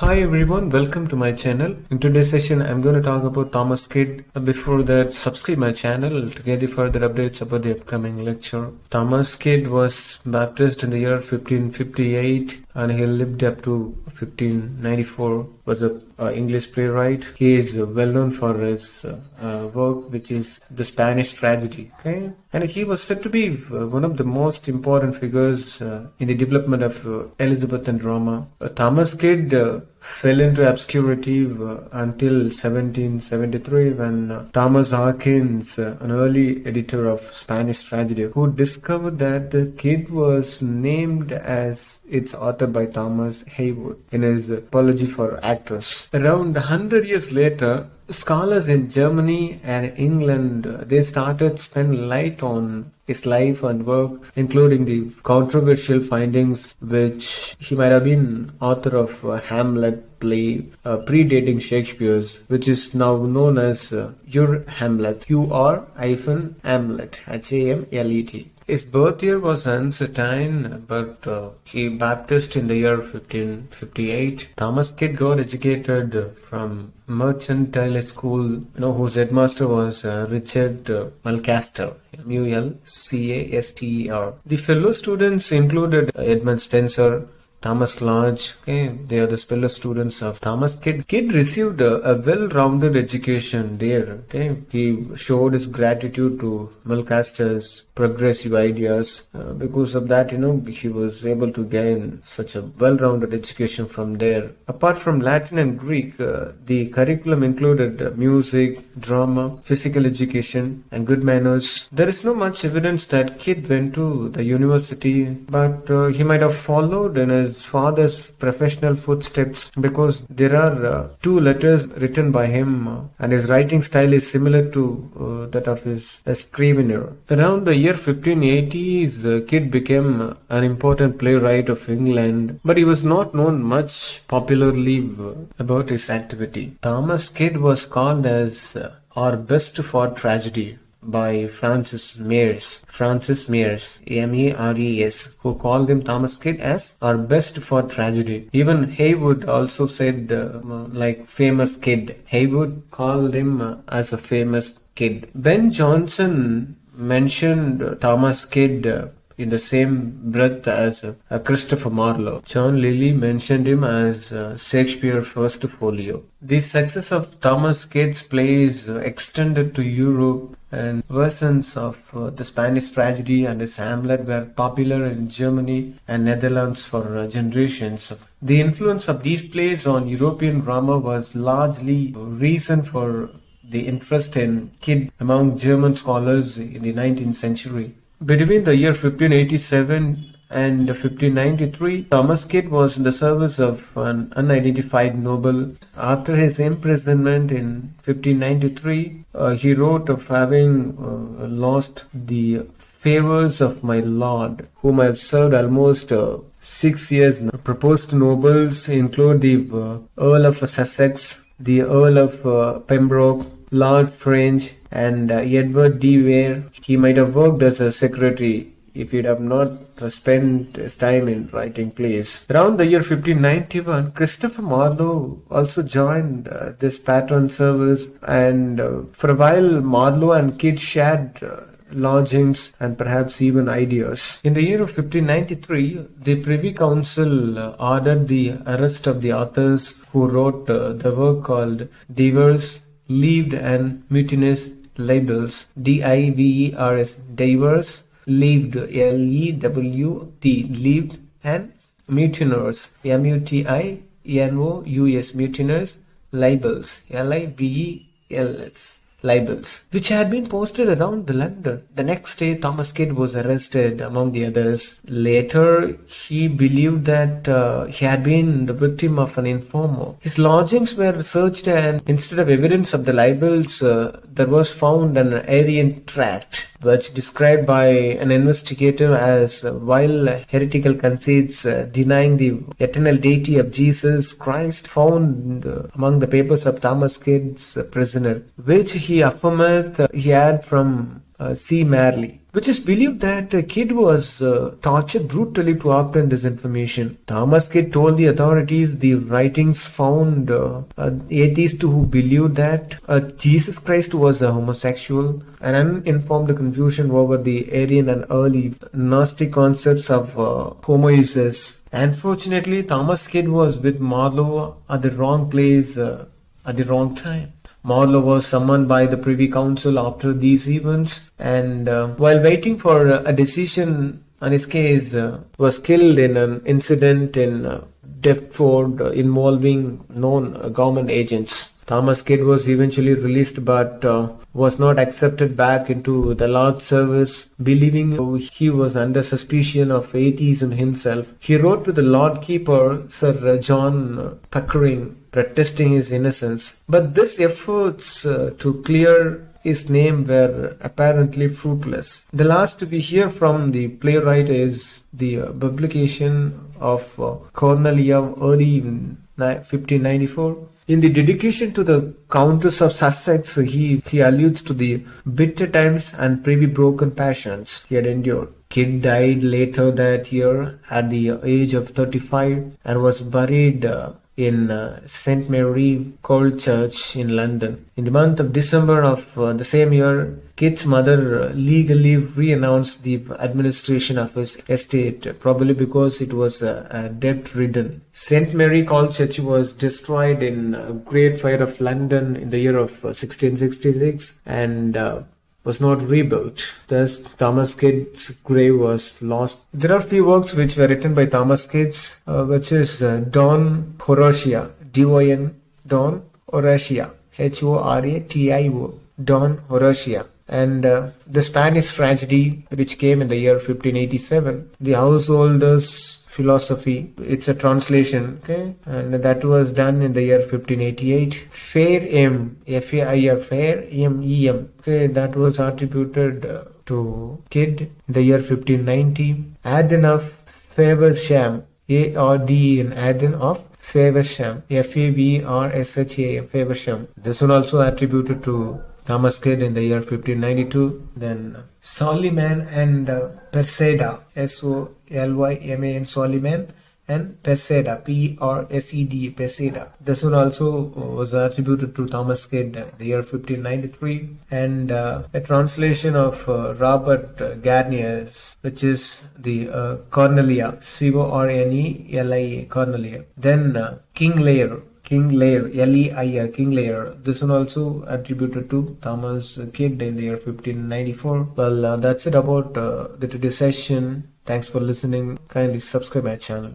Hi everyone, welcome to my channel. In today's session, I'm going to talk about Thomas Kidd. Before that, subscribe my channel to get the further updates about the upcoming lecture. Thomas Kidd was baptized in the year 1558 and he lived up to 1594. Was a English playwright. He is well known for his work, which is the Spanish tragedy. Okay, and he was said to be one of the most important figures in the development of Elizabethan drama. Thomas Kidd fell into obscurity until 1773 when Thomas Harkins, an early editor of Spanish tragedy, who discovered that the Kidd was named as its author by Thomas Heywood in his Apology for Actors. Around 100 years later, scholars in Germany and England, they started to spend light on his life and work, including the controversial findings which he might have been author of Hamlet play predating Shakespeare's, which is now known as Your Hamlet, Hamlet, Hamlet. His birth year was uncertain, but he baptized in the year 1558. Thomas Kidd got educated from Mercantile School, whose headmaster was Richard Mulcaster, Mulcaster. The fellow students included Edmund Spencer, Thomas Lodge. They are the fellow students of Thomas Kidd. Kidd received a well-rounded education there. He showed his gratitude to Mulcaster's progressive ideas. Because of that, he was able to gain such a well-rounded education from there. Apart from Latin and Greek, the curriculum included music, drama, physical education, and good manners. There is no much evidence that Kidd went to the university, but he might have followed in his father's professional footsteps, because there are two letters written by him and his writing style is similar to that of his scrivener. Around the year 1580s, Kidd became an important playwright of England, but he was not known much popularly about his activity. Thomas Kidd was called as our best for tragedy by Francis Mears, M-A-R-E-S, who called him Thomas Kidd as our best for tragedy. Even Heywood also said, like famous Kidd. Heywood called him as a famous Kidd. Ben Jonson mentioned Thomas Kidd in the same breath as Christopher Marlowe. John Lilly mentioned him as Shakespeare's first folio. The success of Thomas Kidd's plays extended to Europe, and versions of the Spanish tragedy and his Hamlet were popular in Germany and Netherlands for generations. The influence of these plays on European drama was largely reason for the interest in Kidd among German scholars in the 19th century. Between the year 1587 and 1593, Thomas Kidd was in the service of an unidentified noble. After his imprisonment in 1593, he wrote of having lost the favors of my lord, whom I have served almost 6 years now. Proposed nobles include the Earl of Sussex, the Earl of Pembroke, Lord French, and Edward de Vere. He might have worked as a secretary if he'd have not spent his time in writing plays. Around the year 1591, Christopher Marlowe also joined this patron service, and for a while Marlowe and Kidd shared lodgings and perhaps even ideas. In the year of 1593, the Privy Council ordered the arrest of the authors who wrote the work called Divers, Leaved and Mutinous Libels, D-I-V-E-R-S, Divers, Leaved, L-E-W-T, Leaved, and Mutinous, M-U-T-I-N-O-U-S, Mutinous Libels, L-I-B-E-L-S, libels, which had been posted around London. The next day, Thomas Kidd was arrested among the others. Later, he believed that he had been the victim of an informer. His lodgings were searched, and instead of evidence of the libels, there was found an Aryan tract, which described by an investigator as vile heretical conceits denying the eternal deity of Jesus Christ, found among the papers of Thomas Kidd's prisoner, which he affirmed he had from C. Marley. which is believed that Kidd was tortured brutally to obtain this information. Thomas Kidd told the authorities the writings found atheists who believed that Jesus Christ was a homosexual, an uninformed confusion over the Arian and early Gnostic concepts of homoousios. Unfortunately, Thomas Kidd was with Marlowe at the wrong place at the wrong time. Marlowe was summoned by the Privy Council after these events, and while waiting for a decision on his case, was killed in an incident in Deptford involving known government agents. Thomas Kidd was eventually released, but was not accepted back into the Lord's service, believing he was under suspicion of atheism himself. He wrote to the Lord Keeper, Sir John Pickering, protesting his innocence. But these efforts to clear his name were apparently fruitless. The last we hear from the playwright is the publication of Cornelia early in 1594. In the dedication to the Countess of Sussex, he alludes to the bitter times and privy broken passions he had endured. Kidd died later that year at the age of 35 and was buried in St. Mary Cold Church in London. In the month of December of the same year, Kidd's mother legally renounced the administration of his estate, probably because it was debt-ridden. St. Mary Cold Church was destroyed in Great Fire of London in the year of 1666 and was not rebuilt. Thus, Thomas Kidd's grave was lost. There are few works which were written by Thomas Kidd, which is Don Horatio, D-O-N, Don Horatio, H-O-R-A-T-I-O, Don Horatio. And the Spanish tragedy, which came in the year 1587, the Householder's Philosophy, it's a translation, okay, and that was done in the year 1588. Fair M, F-A-I-R, Fair M-E-M, okay, that was attributed to Kidd in the year 1590. Aden of Faversham, A-R-D in Aden of Faversham, F-A-V-R-S-H-A-M, Faversham. This one also attributed to Thomas Kidd in the year 1592. Then Soliman and Perseda, S-O-L-Y-M-A-N, Soliman and Perseda, P-R-S-E-D, Perseda. This one also was attributed to Thomas Kidd in the year 1593. And a translation of Robert Garnier's, which is the Cornelia, C-O-R-N-E-L-I-A, Cornelia. Then King Lear, L-E-I-R, King Lear. This one also attributed to Thomas Kidd in the year 1594. Well, that's it about the today's session. Thanks for listening. Kindly subscribe my channel.